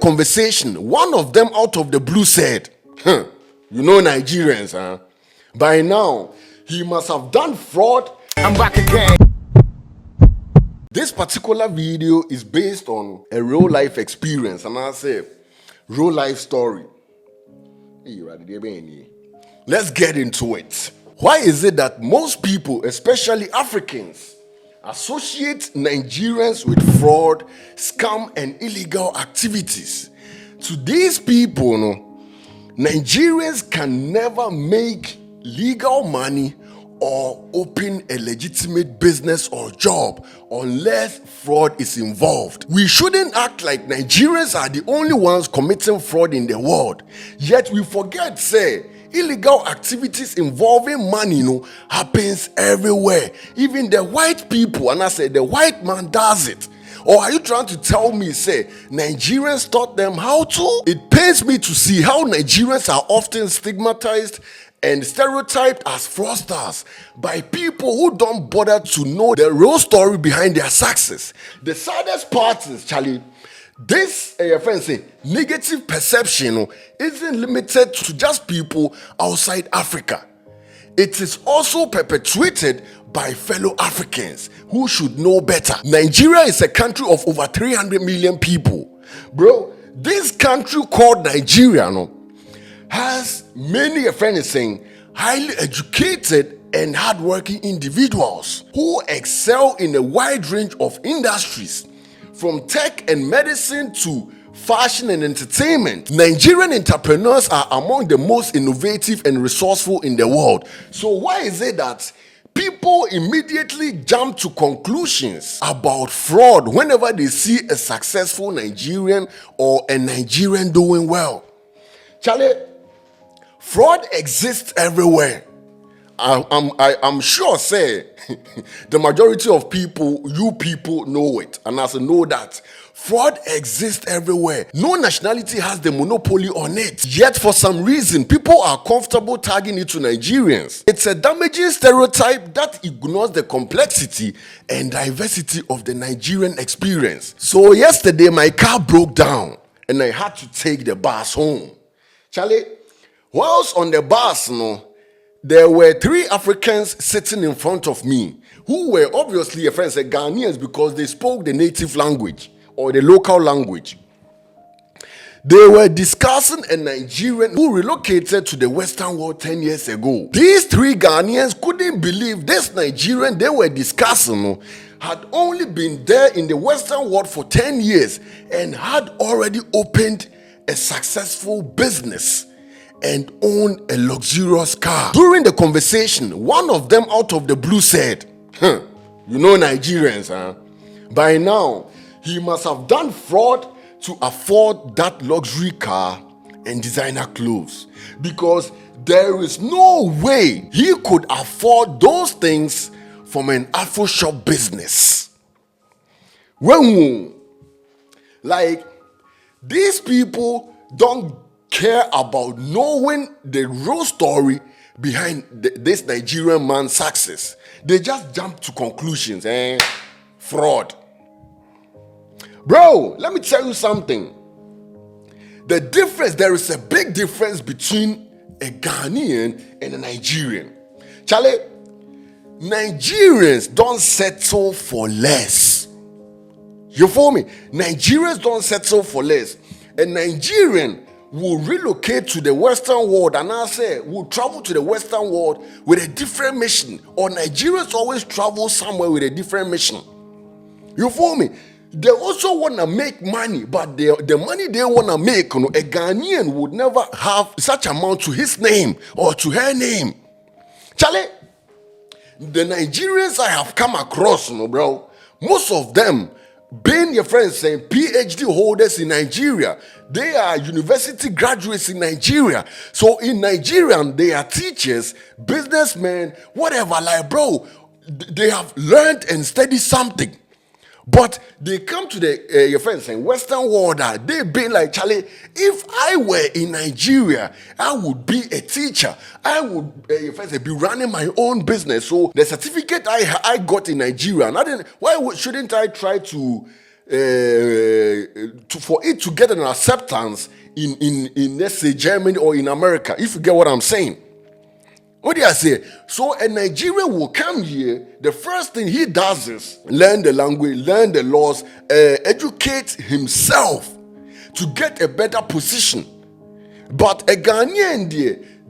conversation, one of them out of the blue said, you know Nigerians, huh? By now, he must have done fraud. I'm back again. This particular video is based on a real life experience, and I say, real life story. Let's get into it. Why is it that most people, especially Africans, associate Nigerians with fraud, scam, and illegal activities? To these people, Nigerians can never make legal money or open a legitimate business or job unless fraud is involved. We shouldn't act like Nigerians are the only ones committing fraud in the world. Yet we forget, say, illegal activities involving money happens everywhere. Even the white people, and I say the white man does it. Or are you trying to tell me, say, Nigerians taught them how to? It pains me to see how Nigerians are often stigmatized and stereotyped as fraudsters by people who don't bother to know the real story behind their success. The saddest part is, Charlie, this negative perception isn't limited to just people outside Africa. It is also perpetuated by fellow Africans who should know better. Nigeria is a country of over 300 million people. Bro, this country called Nigeria has many highly educated and hardworking individuals who excel in a wide range of industries, from tech and medicine to fashion and entertainment. Nigerian entrepreneurs are among the most innovative and resourceful in the world. So why is it that people immediately jump to conclusions about fraud whenever they see a successful Nigerian or a Nigerian doing well? Charlie, fraud exists everywhere. I'm sure, say, the majority of people, you people know it. And as I know that, fraud exists everywhere. No nationality has the monopoly on it. Yet for some reason, people are comfortable tagging it to Nigerians. It's a damaging stereotype that ignores the complexity and diversity of the Nigerian experience. So yesterday, my car broke down and I had to take the bus home. Charlie, whilst on the bus, there were 3 Africans sitting in front of me who were obviously Ghanaians because they spoke the native language or the local language. They were discussing a Nigerian who relocated to the Western world 10 years ago. These 3 Ghanaians couldn't believe this Nigerian they were discussing had only been there in the Western world for 10 years and had already opened a successful business and own a luxurious car. During the conversation, one of them out of the blue said, you know Nigerians, huh? By now, he must have done fraud to afford that luxury car and designer clothes, because there is no way he could afford those things from an Afro shop business. Like, these people don't care about knowing the real story behind this Nigerian man's success. They just jump to conclusions. Fraud. Bro, let me tell you something. There is a big difference between a Ghanaian and a Nigerian. Charlie, Nigerians don't settle for less. You feel me? Nigerians don't settle for less. A Nigerian will relocate to the Western world, and I say will travel to the Western world with a different mission. Or Nigerians always travel somewhere with a different mission. You feel me? They also want to make money, but the money they want to make, a Ghanaian would never have such amount to his name or to her name. Charlie, the Nigerians I have come across, bro, most of them being your friends saying PhD holders in Nigeria. They are university graduates in Nigeria. So in Nigeria, they are teachers, businessmen, whatever. Like, bro, they have learned and studied something. But they come to your friends saying Western world, they be like, Charlie, if I were in Nigeria, I would be a teacher. I would your friends say, be running my own business. So the certificate I got in Nigeria, why shouldn't I try to for it to get an acceptance in let's say Germany or in America, if you get what I'm saying. What do I say? So a Nigerian will come here, the first thing he does is learn the language, learn the laws, educate himself to get a better position. But a Ghanaian,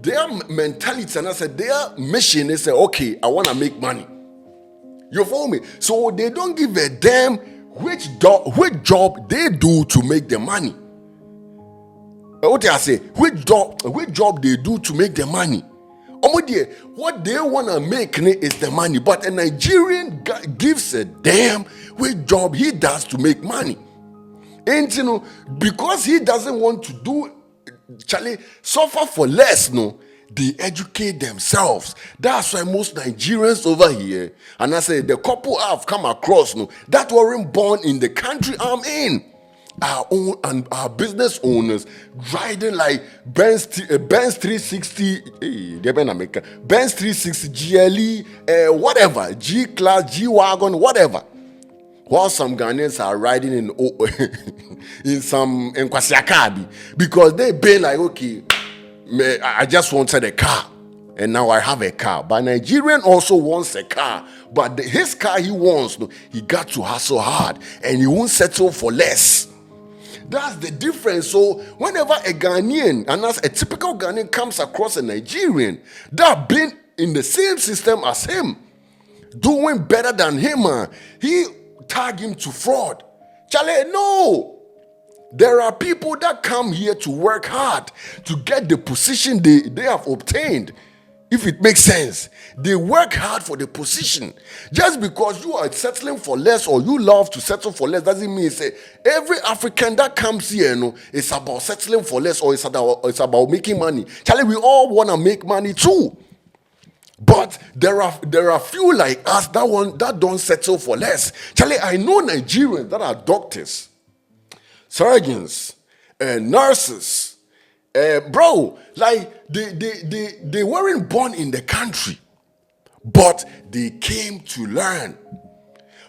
their mentality, and I said their mission is, okay, I want to make money. You follow me? So they don't give a damn which job they do to make the money. What do I say? Which job they do to make the money? What they want to make is the money. But a Nigerian gives a damn which job he does to make money. And because he doesn't want to do, suffer for less, they educate themselves. That's why most Nigerians over here, and I say the couple I've come across, that weren't born in the country I'm in. Our business owners riding like Benz 360, Benz 360 GLE, whatever, G class, G wagon, whatever. While some Ghanaians are riding in some Kwasiakabi because they been like, okay, I just wanted a car and now I have a car. But Nigerian also wants a car, but his car he wants, he got to hustle hard and he won't settle for less. That's the difference. So whenever a Ghanaian, and as a typical Ghanaian comes across a Nigerian that been in the same system as him, doing better than him, he tag him to fraud. Charlie, no. There are people that come here to work hard to get the position they have obtained. If it makes sense, they work hard for the position. Just because you are settling for less or you love to settle for less doesn't mean say every African that comes here, it's about settling for less or it's about making money. Charlie, we all want to make money too. But there are few like us that don't settle for less. Charlie, I know Nigerians that are doctors, surgeons, nurses. Bro, like they weren't born in the country, but they came to learn.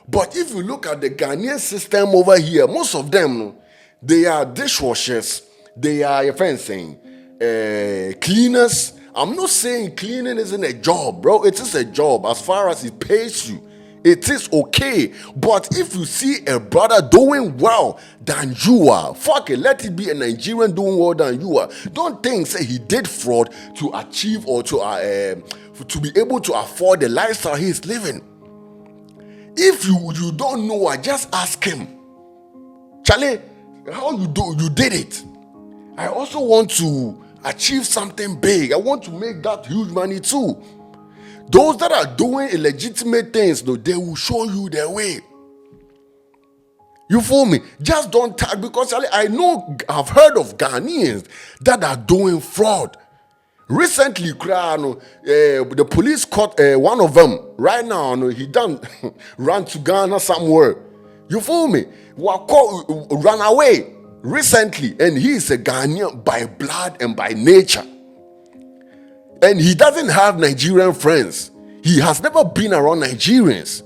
But if you look at the Ghanaian system over here, most of them, they are dishwashers, they are, your friend saying, cleaners. I'm not saying cleaning isn't a job, bro. It is a job as far as it pays you. It is okay. But if you see a brother doing well than you are, fuck it, let it be a Nigerian doing well than you are. Don't think say he did fraud to achieve or to be able to afford the lifestyle he is living. If you don't know, I just ask him, Charlie, how you did it? I also want to achieve something big. I want to make that huge money too. Those that are doing illegitimate things, they will show you their way. You fool me? Just don't tag, because I've heard of Ghanaians that are doing fraud. Recently, the police caught one of them. Right now, he done ran to Ghana somewhere. You fool me? Ran away recently, and he is a Ghanaian by blood and by nature. And he doesn't have Nigerian friends. He has never been around Nigerians.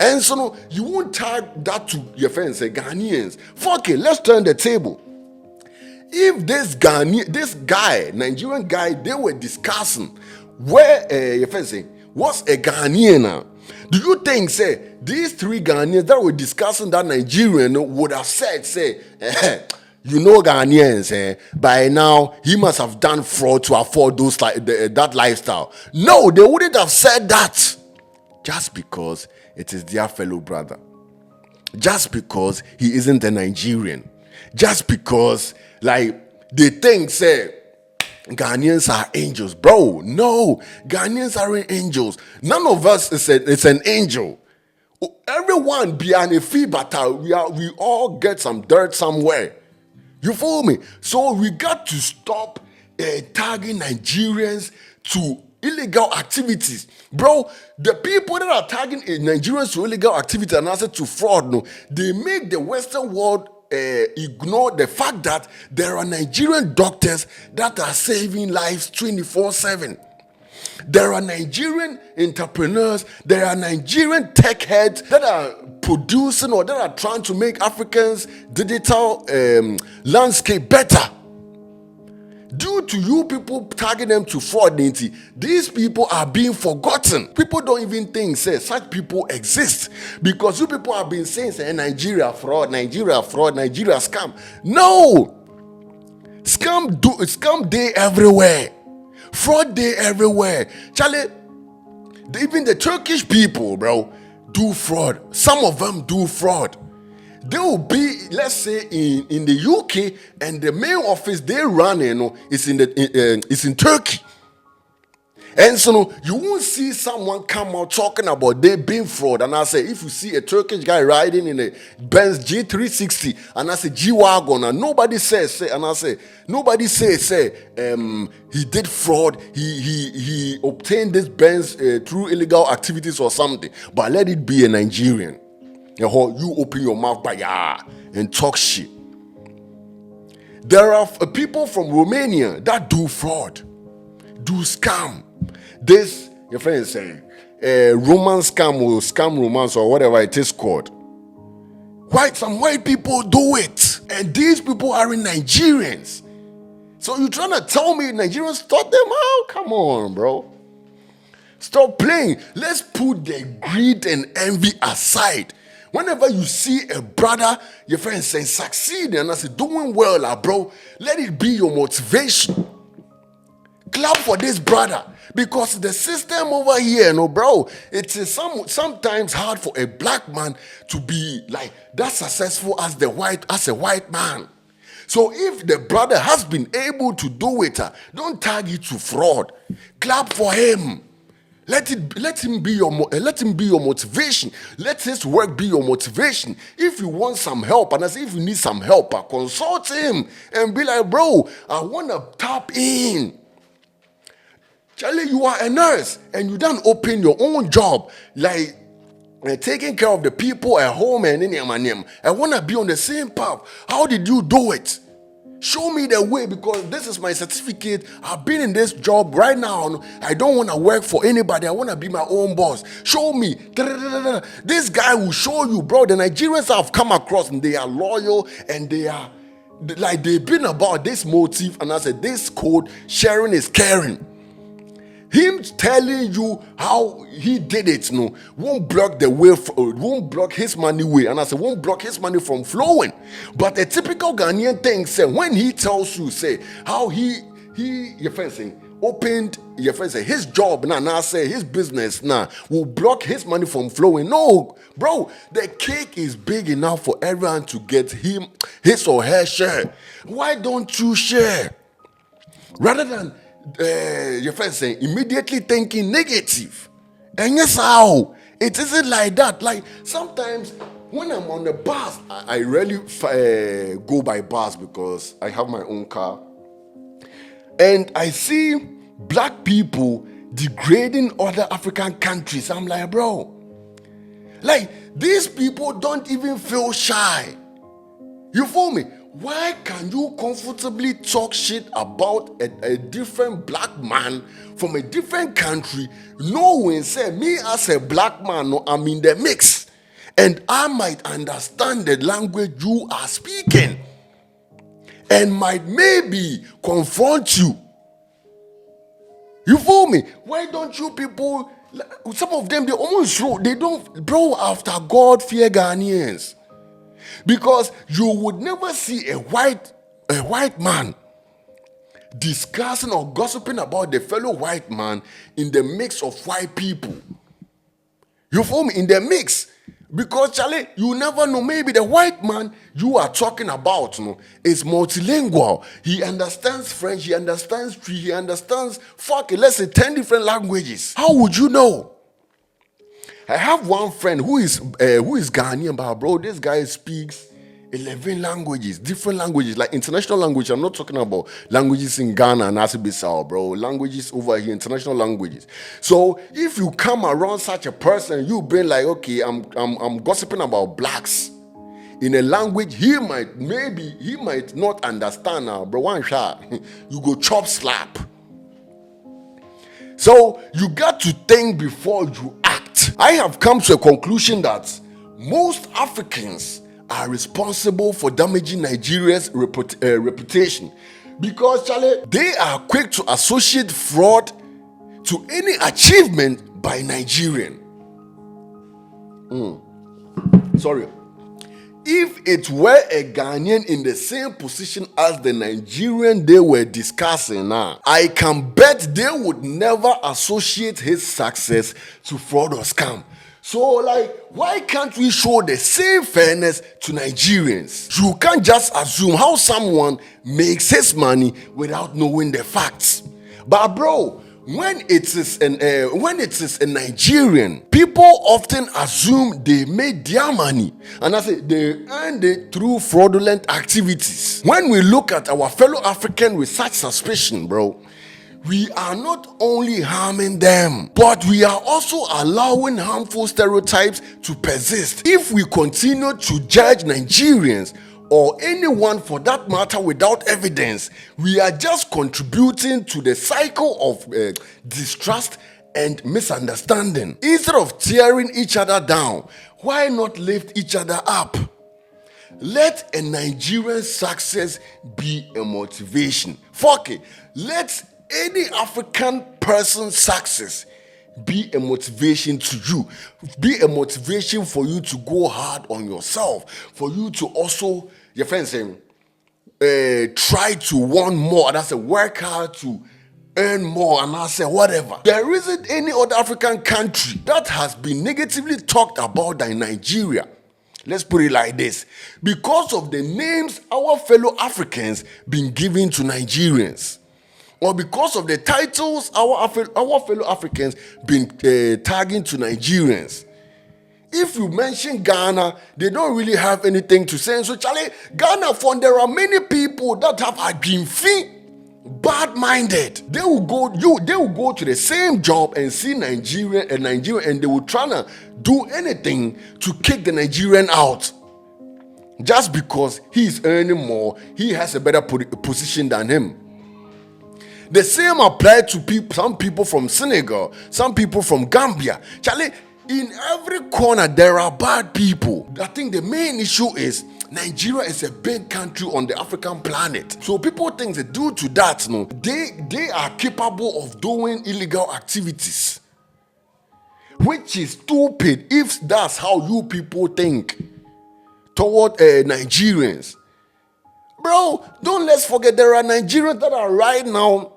And so you won't tag that to your friends, say Ghanaians. Fuck it, let's turn the table. If this guy, Nigerian guy, they were discussing where your friends say, what's a Ghanaian now? Do you think, say, these three Ghanaians that were discussing that Nigerian would have said, say, you know Ghanaians, by now he must have done fraud to afford that lifestyle. No, they wouldn't have said that. Just because it is their fellow brother. Just because he isn't a Nigerian. Just because, like, they think, say, Ghanaians are angels. Bro, no, Ghanaians aren't angels. None of us is an angel. Everyone behind a fee battle, we all get some dirt somewhere. You follow me? So we got to stop tagging Nigerians to illegal activities. Bro, the people that are tagging Nigerians to illegal activities and also to fraud, they make the Western world ignore the fact that there are Nigerian doctors that are saving lives 24/7. There are Nigerian entrepreneurs, there are Nigerian tech heads that are producing or that are trying to make Africans' digital landscape better. Due to you people tagging them to fraud, these people are being forgotten. People don't even think such people exist, because you people have been saying Nigeria fraud, Nigeria scam. No, scam day everywhere, fraud day everywhere. Charlie, even the Turkish people, bro, do fraud. Some of them do fraud. They will be, let's say, in the UK, and the main office they run is in Turkey. And so you won't see someone come out talking about they being fraud. And I say, if you see a Turkish guy riding in a Benz G360 and I say G-Wagon, and nobody says, he did fraud, he obtained this Benz through illegal activities or something. But let it be a Nigerian. You open your mouth and talk shit. There are people from Romania that do fraud, do scam. This, your friend is saying, romance scam or scam romance or whatever it is called. Some white people do it, and these people are in Nigerians. So you're trying to tell me Nigerians taught them how? Come on, bro. Stop playing. Let's put the greed and envy aside. Whenever you see a brother, your friend saying succeeding and I say doing well, bro, let it be your motivation. Clap for this brother, because the system over here, bro, it is sometimes hard for a black man to be like that successful as a white man. So if the brother has been able to do it, don't tag it to fraud. Clap for him. Let him be your motivation. Let his work be your motivation. If you want some help, and if you need some help, consult him and be like, bro, I want to tap in. Charlie, you are a nurse and you don't open your own job, like taking care of the people at home and in your name. I want to be on the same path. How did you do it? Show me the way, because this is my certificate. I've been in this job right now. I don't want to work for anybody. I want to be my own boss. Show me. This guy will show you, bro. The Nigerians I've come across, and they are loyal, and they are like, they've been about this motive. And I said, this code, sharing is caring. Him telling you how he did it, won't block the way, won't block his money way, and I say won't block his money from flowing. But a typical Ghanaian thing, say when he tells you, say how he your friend saying opened your friend say his job now say his business now will block his money from flowing. No, bro, the cake is big enough for everyone to get him his or her share. Why don't you share rather than your friend saying immediately thinking negative? And yes, how it isn't like that. Like sometimes when I'm on the bus, I rarely go by bus because I have my own car, and I see black people degrading other African countries. I'm like, bro, like these people don't even feel shy. You feel me? Why can you comfortably talk shit about a different black man from a different country, knowing, say, me as a black man, I'm in the mix, and I might understand the language you are speaking, and might maybe confront you. You feel me? Why don't you people, some of them, they almost show, they don't, bro, after God fear Ghanaians. Because you would never see a white man discussing or gossiping about the fellow white man in the mix of white people. You feel me? In the mix. Because, Charlie, you never know. Maybe the white man you are talking about is multilingual. He understands French, he understands Tree, he understands, let's say 10 different languages. How would you know? I have one friend who is Ghanaian, but bro, this guy speaks 11 languages, different languages, like international language. I'm not talking about languages in Ghana and Assisi-Bissau, bro. Languages over here, international languages. So if you come around such a person, you be like, okay, I'm gossiping about blacks in a language he might not understand now, bro. One shot, you go chop slap. So you got to think before you act. I have come to a conclusion that Most Africans are responsible for damaging Nigeria's reputation because, Charlie, they are quick to associate fraud to any achievement by Nigerian. Sorry. If it were a Ghanaian in the same position as the Nigerian they were discussing now, I can bet they would never associate his success to fraud or scam. So, why can't we show the same fairness to Nigerians? You can't just assume how someone makes his money without knowing the facts. But bro, when it is a Nigerian, people often assume they made their money, and I say they earned it through fraudulent activities. When we look at our fellow African with such suspicion, bro, we are not only harming them, but we are also allowing harmful stereotypes to persist. If we continue to judge Nigerians or anyone for that matter without evidence, we are just contributing to the cycle of distrust and misunderstanding. Instead of tearing each other down, why not lift each other up? Let a Nigerian success be a motivation. Fuck it. Let any African person's success be a motivation to you. Be a motivation for you to go hard on yourself. For you to also, your friend saying, try to want more. And I say, work hard to earn more. And I say, whatever. There isn't any other African country that has been negatively talked about than Nigeria. Let's put it like this. Because of the names our fellow Africans been giving to Nigerians. Or because of the titles our fellow Africans been tagging to Nigerians. If you mention Ghana, they don't really have anything to say. So, Charlie, Ghana, there are many people that have been bad-minded. They will go to the same job and see Nigerian, and they will try to do anything to kick the Nigerian out. Just because he's earning more, he has a better position than him. The same applies to some people from Senegal, some people from Gambia. Charlie, in every corner there are bad people. I think the main issue is Nigeria is a big country on the African planet. So people think that due to that, they are capable of doing illegal activities. Which is stupid if that's how you people think toward Nigerians. Bro, let's forget there are Nigerians that are right now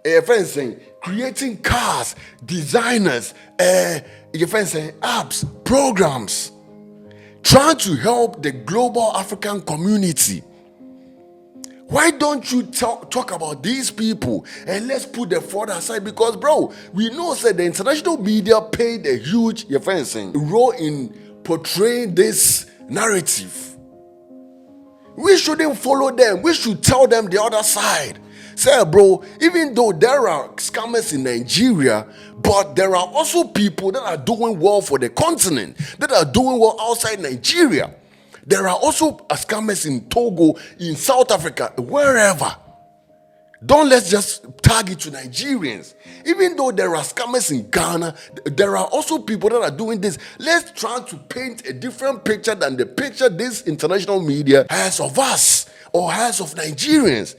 creating cars, designers, apps, programs, trying to help the global African community. Why don't you talk about these people and let's put the fraud aside? Because, bro, we know that the international media played a huge role in portraying this narrative. We shouldn't follow them. We should tell them the other side. Say, bro, even though there are scammers in Nigeria, but there are also people that are doing well for the continent, that are doing well outside Nigeria. There are also scammers in Togo, in South Africa, wherever. Let's just target to Nigerians. Even though there are scammers in Ghana, there are also people that are doing this. Let's try to paint a different picture than the picture this international media has of us or has of Nigerians.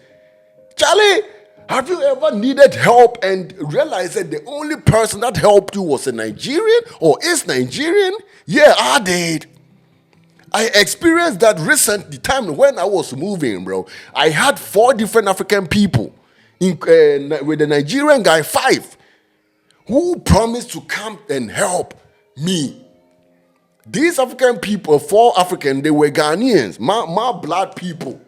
Charlie, have you ever needed help and realized that the only person that helped you was a Nigerian or is Nigerian? Yeah, I did. I experienced that recently time when I was moving, bro. I had 4 different African people, with the Nigerian guy 5, who promised to come and help me. These African people, 4 African, they were Ghanaians, my blood people.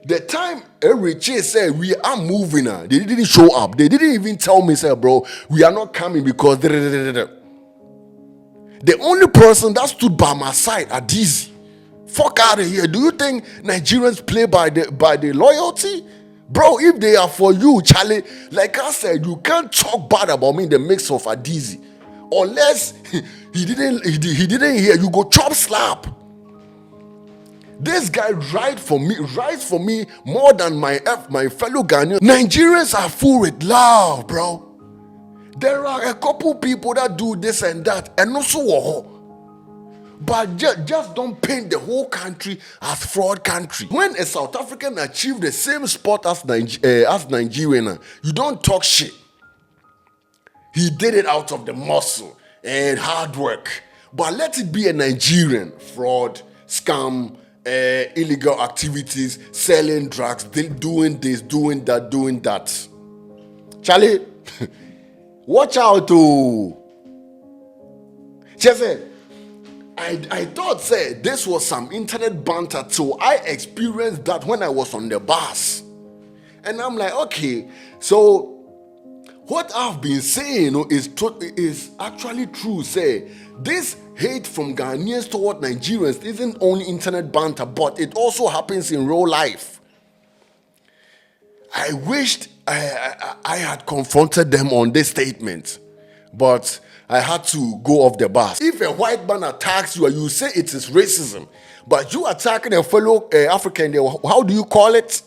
The time Richie said we are moving, they didn't show up. They didn't even tell me, say, bro, we are not coming because the only person that stood by my side are these. Fuck out of here. Do you think Nigerians play by the loyalty? Bro, if they are for you, Charlie, like I said, you can't talk bad about me in the mix of Adizi. Unless he didn't hear, you go chop slap. This guy writes for me more than my fellow Ghanaians. Nigerians are full with love, bro. There are a couple people that do this and that, and also But just don't paint the whole country as fraud country. When a South African achieved the same spot as Nigerian, you don't talk shit. He did it out of the muscle and hard work. But let it be a Nigerian fraud, scam, illegal activities, selling drugs, doing this, doing that. Charlie, watch out to. She said, I thought this was some internet banter till I experienced that when I was on the bus. And I'm like, okay, so what I've been saying is actually true. Say, this hate from Ghanaians toward Nigerians isn't only internet banter, but it also happens in real life. I wished I had confronted them on this statement, but I had to go off the bus. If a white man attacks you and you say it is racism, but you attacking a fellow African, how do you call it?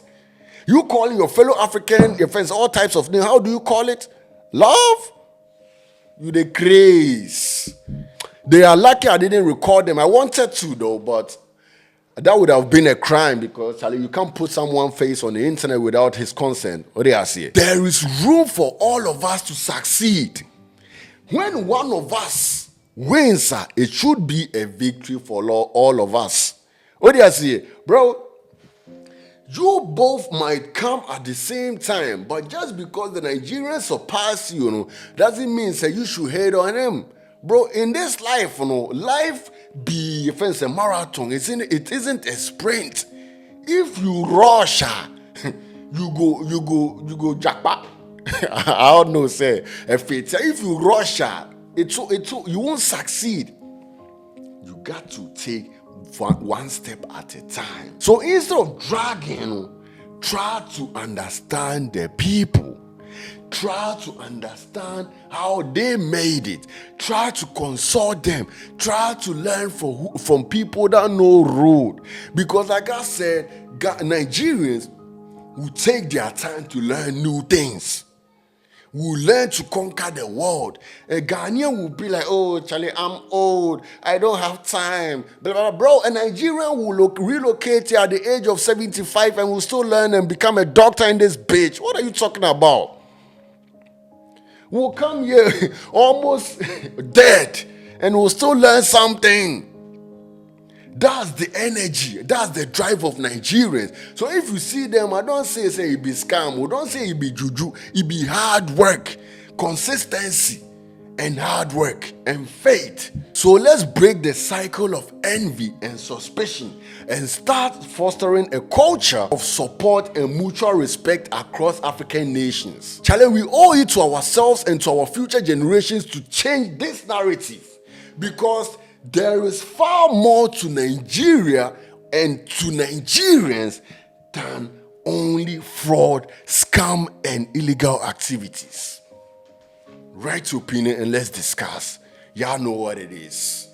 You calling your fellow African, your friends, all types of names, how do you call it? Love? You the craze. They are lucky I didn't record them. I wanted to though, but that would have been a crime because Charlie, you can't put someone's face on the internet without his consent. What do I say? There is room for all of us to succeed. When one of us wins, it should be a victory for all of us. What do I say? Bro, you both might come at the same time, but just because the Nigerians surpass you, doesn't mean that you should hate on them. Bro, in this life, life be a marathon. It isn't a sprint. If you rush, you go jackpot. I don't know, say if you rush, you won't succeed. You got to take one step at a time. So instead of dragging, try to understand the people. Try to understand how they made it. Try to consult them. Try to learn from people that know road. Because like I said, Nigerians will take their time to learn new things. Will learn to conquer the world. A Ghanaian will be like, oh, Charlie, I'm old. I don't have time. Blah, blah, blah. Bro, a Nigerian will relocate here at the age of 75 and will still learn and become a doctor in this bitch. What are you talking about? We'll come here almost dead and we'll still learn something. That's the energy. That's the drive of Nigerians. So if you see them, I don't say it be scam. We don't say it be juju. It be hard work, consistency, and hard work and faith. So let's break the cycle of envy and suspicion and start fostering a culture of support and mutual respect across African nations. Charlie, we owe it to ourselves and to our future generations to change this narrative because there is far more to Nigeria and to Nigerians than only fraud, scam, and illegal activities. Write your opinion and let's discuss. Y'all know what it is.